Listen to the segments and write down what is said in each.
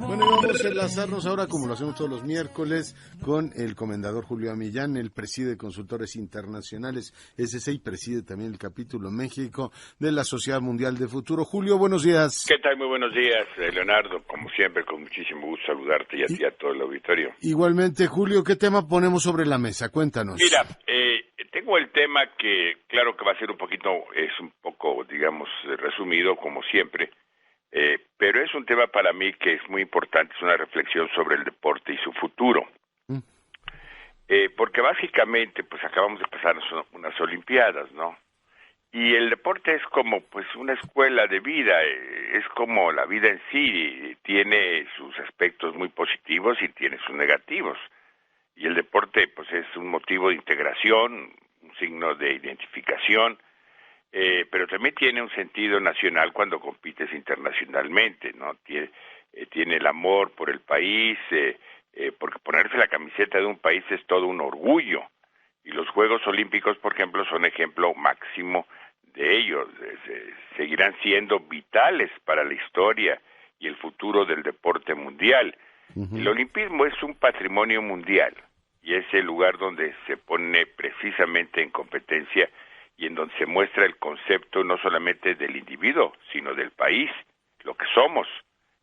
Bueno, vamos a enlazarnos ahora, como lo hacemos todos los miércoles, con el comendador Julio Millán. Él preside Consultores Internacionales SC y preside también el capítulo México de la Sociedad Mundial de Futuro. Julio, buenos días. ¿Qué tal? Muy buenos días, Leonardo. Como siempre, con muchísimo gusto saludarte y a ti y a todo el auditorio. Igualmente, Julio, ¿qué tema ponemos sobre la mesa? Cuéntanos. Mira, tengo el tema que, claro que va a ser un poco, digamos, resumido, como siempre, pero es un tema para mí que es muy importante, es una reflexión sobre el deporte y su futuro. Porque básicamente, pues acabamos de pasar unas Olimpiadas, ¿no? Y el deporte es como, pues, una escuela de vida, es como la vida en sí, tiene sus aspectos muy positivos y tiene sus negativos. Y el deporte, pues, es un motivo de integración, un signo de identificación, pero también tiene un sentido nacional cuando compites internacionalmente, ¿no? Tiene el amor por el país, porque ponerse la camiseta de un país es todo un orgullo. Y los Juegos Olímpicos, por ejemplo, son ejemplo máximo de ellos. Seguirán siendo vitales para la historia y el futuro del deporte mundial. El olimpismo es un patrimonio mundial y es el lugar donde se pone precisamente en competencia y en donde se muestra el concepto no solamente del individuo, sino del país, lo que somos.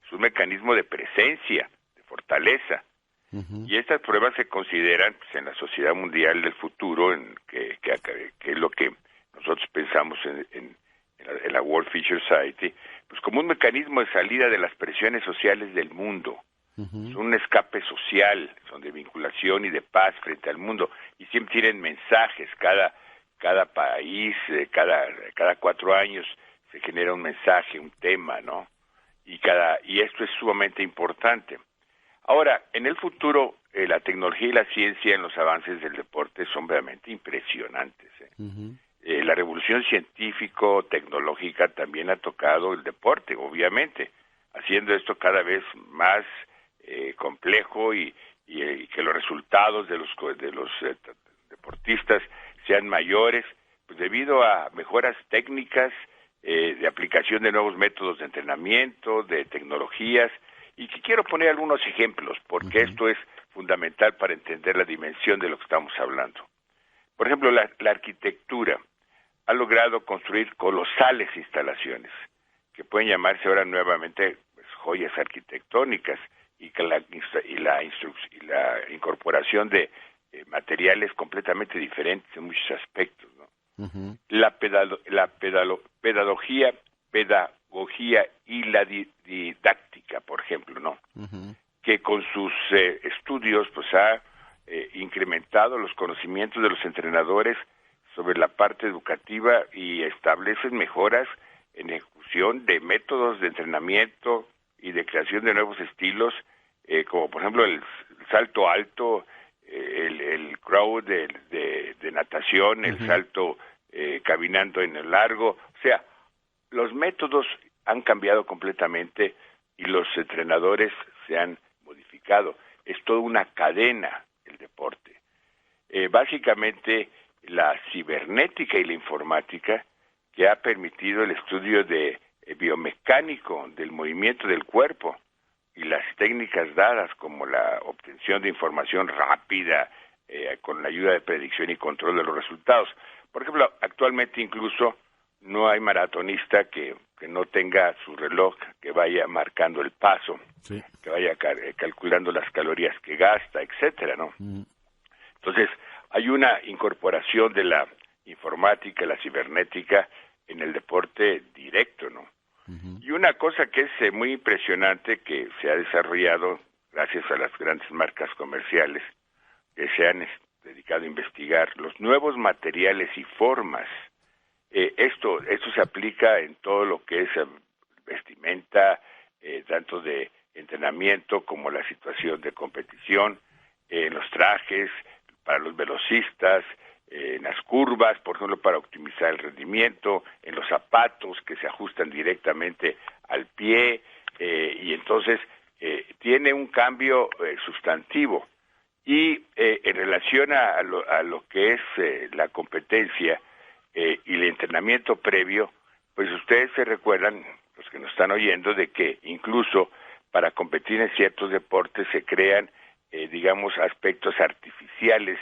Es un mecanismo de presencia, de fortaleza. Y estas pruebas se consideran, pues, en la Sociedad Mundial del Futuro, que es lo que nosotros pensamos en la World Future Society, pues como un mecanismo de salida de las presiones sociales del mundo. Es un escape social, son de vinculación y de paz frente al mundo, y siempre tienen mensajes. Cada país, cada 4 años se genera un mensaje, un tema, ¿no? Y esto es sumamente importante. Ahora, en el futuro, la tecnología y la ciencia en los avances del deporte son verdaderamente impresionantes. La revolución científico-tecnológica también ha tocado el deporte, obviamente, haciendo esto cada vez más complejo y que los resultados de los deportistas sean mayores, pues debido a mejoras técnicas, de aplicación de nuevos métodos de entrenamiento, de tecnologías. Y que quiero poner algunos ejemplos, porque esto es fundamental para entender la dimensión de lo que estamos hablando. Por ejemplo, la arquitectura ha logrado construir colosales instalaciones, que pueden llamarse ahora nuevamente, pues, joyas arquitectónicas, y la incorporación de materiales completamente diferentes en muchos aspectos, ¿no? La pedagogía y la didáctica, por ejemplo, ¿no? Que con sus estudios, pues, ha incrementado los conocimientos de los entrenadores sobre la parte educativa y establecen mejoras en ejecución de métodos de entrenamiento y de creación de nuevos estilos, como por ejemplo el salto alto, el crawl de natación, el salto caminando en el largo. O sea, los métodos han cambiado completamente y los entrenadores se han modificado. Es toda una cadena el deporte. Básicamente, la cibernética y la informática, que ha permitido el estudio de biomecánico del movimiento del cuerpo y las técnicas dadas como la obtención de información rápida con la ayuda de predicción y control de los resultados. Por ejemplo, actualmente incluso no hay maratonista que no tenga su reloj que vaya marcando el paso, que vaya calculando las calorías que gasta, etcétera, ¿no? Entonces, hay una incorporación de la informática, la cibernética en el deporte directo, ¿no? Y una cosa que es muy impresionante que se ha desarrollado gracias a las grandes marcas comerciales que se han dedicado a investigar los nuevos materiales y formas. Esto se aplica en todo lo que es vestimenta, tanto de entrenamiento como la situación de competición, en los trajes para los velocistas, en las curvas, por ejemplo, para optimizar el rendimiento, en los zapatos que se ajustan directamente al pie, y entonces tiene un cambio sustantivo. Y en relación a lo que es la competencia y el entrenamiento previo, pues ustedes se recuerdan, los que nos están oyendo, de que incluso para competir en ciertos deportes se crean, digamos, aspectos artificiales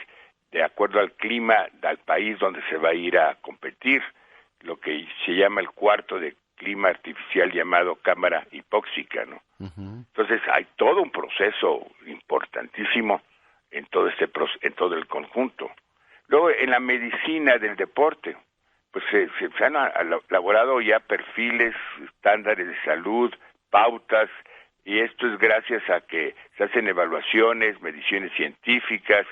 de acuerdo al clima del país donde se va a ir a competir, lo que se llama el cuarto de clima artificial llamado cámara hipóxica, ¿no? Uh-huh. Entonces hay todo un proceso importantísimo en todo en todo el conjunto. Luego en la medicina del deporte, pues se han elaborado ya perfiles, estándares de salud, pautas, y esto es gracias a que se hacen evaluaciones, mediciones científicas,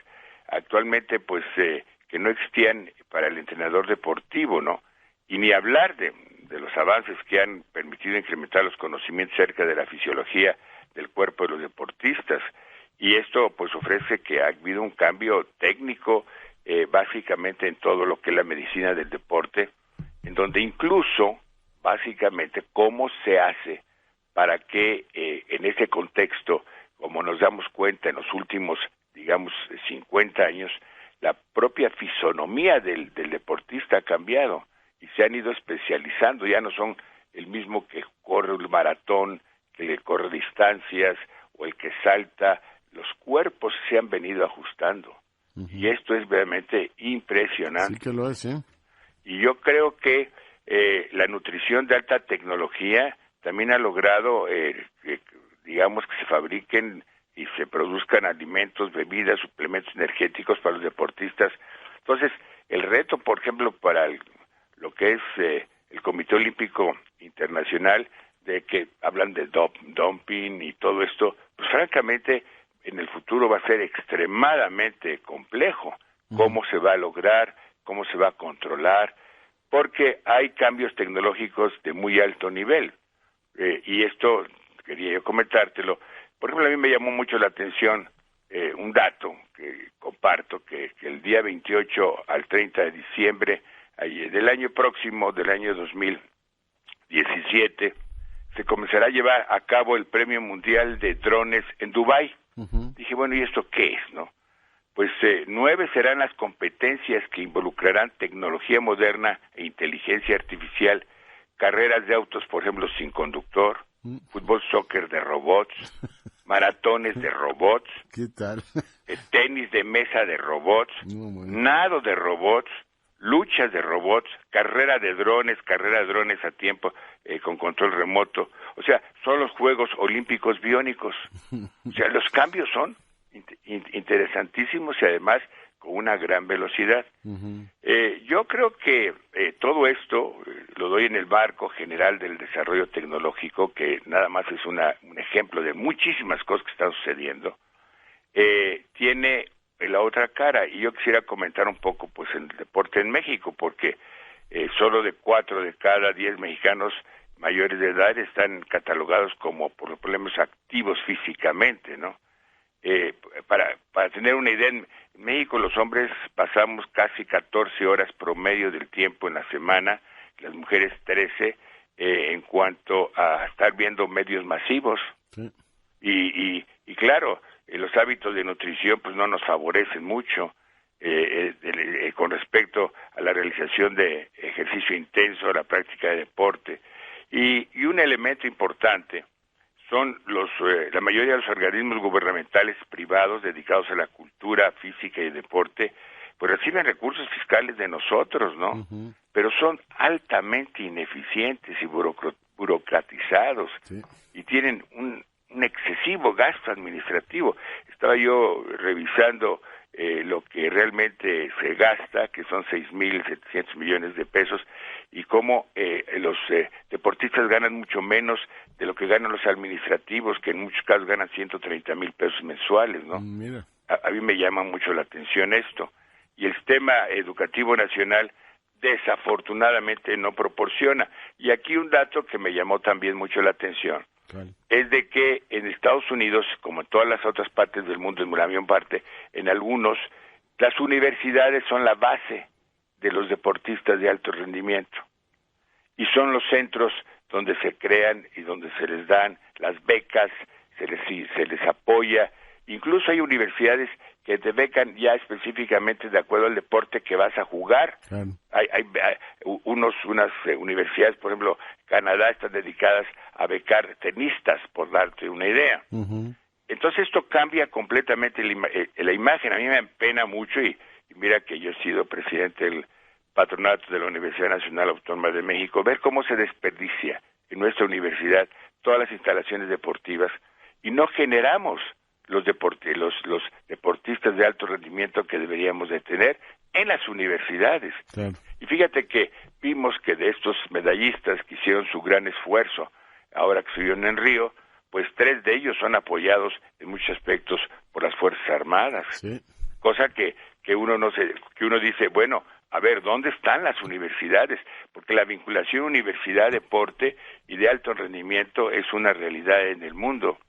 actualmente pues que no existían para el entrenador deportivo, ¿no? Y ni hablar de los avances que han permitido incrementar los conocimientos acerca de la fisiología del cuerpo de los deportistas. Y esto pues ofrece que ha habido un cambio técnico básicamente en todo lo que es la medicina del deporte, en donde incluso básicamente cómo se hace para que en ese contexto, como nos damos cuenta en los últimos, digamos, 50 años, la propia fisonomía del deportista ha cambiado y se han ido especializando, ya no son el mismo que corre un maratón, que le corre distancias o el que salta, los cuerpos se han venido ajustando. Uh-huh. Y esto es realmente impresionante. Sí que lo es, ¿eh? Y yo creo que la nutrición de alta tecnología también ha logrado, digamos, que se fabriquen y se produzcan alimentos, bebidas, suplementos energéticos para los deportistas. Entonces, el reto, por ejemplo, para lo que es el Comité Olímpico Internacional, de que hablan de dumping y todo esto, pues francamente en el futuro va a ser extremadamente complejo. ¿Cómo se va a lograr? ¿Cómo se va a controlar? Porque hay cambios tecnológicos de muy alto nivel. Y esto quería yo comentártelo. Por ejemplo, a mí me llamó mucho la atención un dato que comparto, que el día 28 al 30 de diciembre del año próximo, del año 2017, se comenzará a llevar a cabo el Premio Mundial de Drones en Dubái. Uh-huh. Dije, bueno, ¿y esto qué es, no? Pues 9 serán las competencias que involucrarán tecnología moderna e inteligencia artificial, carreras de autos, por ejemplo, sin conductor, fútbol, soccer de robots, maratones de robots, ¿qué tal? Tenis de mesa de robots, nado de robots, luchas de robots, carrera de drones a tiempo con control remoto. O sea, son los Juegos Olímpicos Biónicos. O sea, los cambios son interesantísimos y además con una gran velocidad. Uh-huh. Yo creo que todo esto lo doy en el marco general del desarrollo tecnológico, que nada más es un ejemplo de muchísimas cosas que están sucediendo. Tiene la otra cara, y yo quisiera comentar un poco pues el deporte en México, porque solo de 4 de cada 10 mexicanos mayores de edad están catalogados como por los problemas activos físicamente, ¿no? Para tener una idea, en México los hombres pasamos casi 14 horas promedio del tiempo en la semana, las mujeres 13, en cuanto a estar viendo medios masivos. Sí. Y claro, los hábitos de nutrición pues no nos favorecen mucho con respecto a la realización de ejercicio intenso, la práctica de deporte. Y un elemento importante son la mayoría de los organismos gubernamentales privados dedicados a la cultura física y deporte, pues reciben recursos fiscales de nosotros, ¿no? Uh-huh. Pero son altamente ineficientes y burocratizados, sí, y tienen un excesivo gasto administrativo. Estaba yo revisando lo que realmente se gasta, que son 6,700 millones de pesos, y cómo los deportistas ganan mucho menos de lo que ganan los administrativos, que en muchos casos ganan 130,000 pesos mensuales, ¿no? Mira. A mí me llama mucho la atención esto. Y el sistema educativo nacional desafortunadamente no proporciona. Y aquí un dato que me llamó también mucho la atención. Claro. Es de que en Estados Unidos, como en todas las otras partes del mundo, en la mayor parte, en algunos, las universidades son la base de los deportistas de alto rendimiento. Y son los centros donde se crean y donde se les dan las becas, se les apoya. Incluso hay universidades que te becan ya específicamente de acuerdo al deporte que vas a jugar. Claro. Hay unas universidades, por ejemplo, Canadá, están dedicadas a becar tenistas, por darte una idea. Entonces esto cambia completamente la imagen. A mí me apena mucho y mira que yo he sido presidente del patronato de la Universidad Nacional Autónoma de México, ver cómo se desperdicia en nuestra universidad todas las instalaciones deportivas y no generamos los deportistas de alto rendimiento que deberíamos de tener en las universidades. Claro. Y fíjate que vimos que de estos medallistas que hicieron su gran esfuerzo, ahora que estuvieron en Río, pues 3 de ellos son apoyados en muchos aspectos por las Fuerzas Armadas. Sí. Cosa que uno dice, bueno, a ver, ¿dónde están las universidades? Porque la vinculación universidad-deporte y de alto rendimiento es una realidad en el mundo.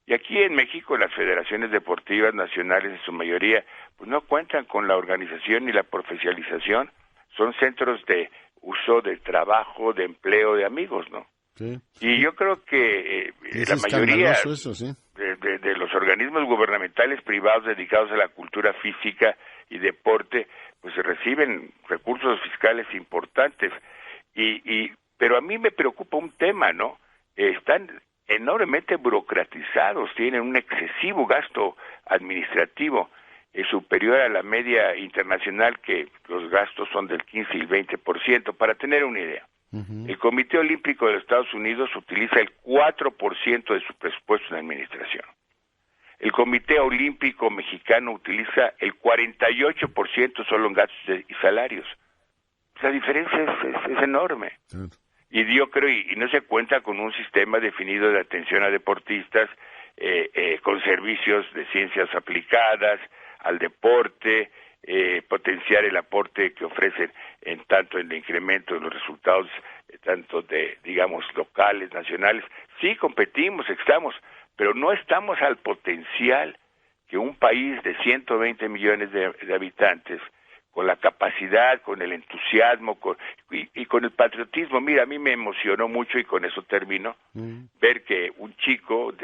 Y aquí en México las federaciones deportivas nacionales en su mayoría pues no cuentan con la organización ni la profesionalización, son centros de uso de trabajo, de empleo de amigos, ¿no? Sí. Y yo creo que la mayoría eso, sí, de los organismos gubernamentales privados dedicados a la cultura física y deporte pues reciben recursos fiscales importantes pero a mí me preocupa un tema, ¿no? Están enormemente burocratizados, tienen un excesivo gasto administrativo superior a la media internacional, que los gastos son del 15 y el 20%, para tener una idea. El Comité Olímpico de los Estados Unidos utiliza el 4% de su presupuesto en administración. El Comité Olímpico Mexicano utiliza el 48% solo en gastos y salarios. Esa diferencia es enorme. Y yo creo, y no se cuenta con un sistema definido de atención a deportistas, con servicios de ciencias aplicadas al deporte, potenciar el aporte que ofrecen tanto en el incremento de los resultados, tanto de, digamos, locales, nacionales. Sí, competimos, pero no estamos al potencial que un país de 120 millones de habitantes, con la capacidad, con el entusiasmo y con el patriotismo. Mira, a mí me emocionó mucho, y con eso termino, ver que un chico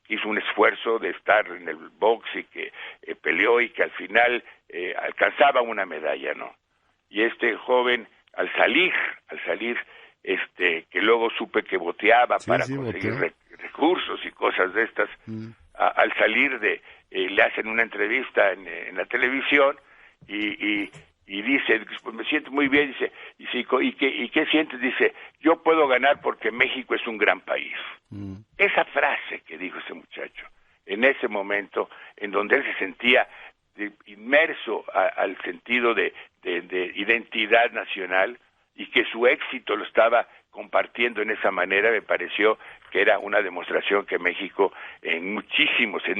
hizo un esfuerzo de estar en el box y que peleó y que al final alcanzaba una medalla, ¿no? Y este joven, al salir, que luego supe que boteaba para conseguir recursos y cosas de estas, al salir le hacen una entrevista en la televisión y dice, pues me siento muy bien, dice, ¿y qué sientes? Dice, yo puedo ganar porque México es un gran país. Esa frase que dijo ese muchacho, en ese momento en donde él se sentía inmerso al sentido de identidad nacional, y que su éxito lo estaba compartiendo en esa manera, me pareció que era una demostración que México, en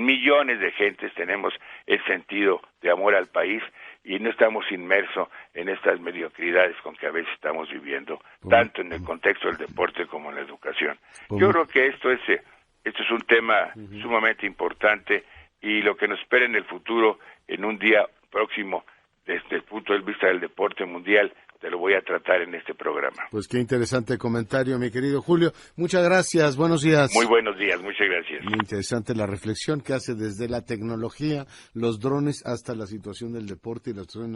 millones de gentes, tenemos el sentido de amor al país y no estamos inmersos en estas mediocridades con que a veces estamos viviendo, tanto en el contexto del deporte como en la educación. Yo creo que esto es un tema sumamente importante, y lo que nos espera en el futuro, en un día próximo, desde el punto de vista del deporte mundial, te lo voy a tratar en este programa. Pues qué interesante comentario, mi querido Julio. Muchas gracias, buenos días. Muy buenos días, muchas gracias. Muy interesante la reflexión que hace desde la tecnología, los drones, hasta la situación del deporte y la situación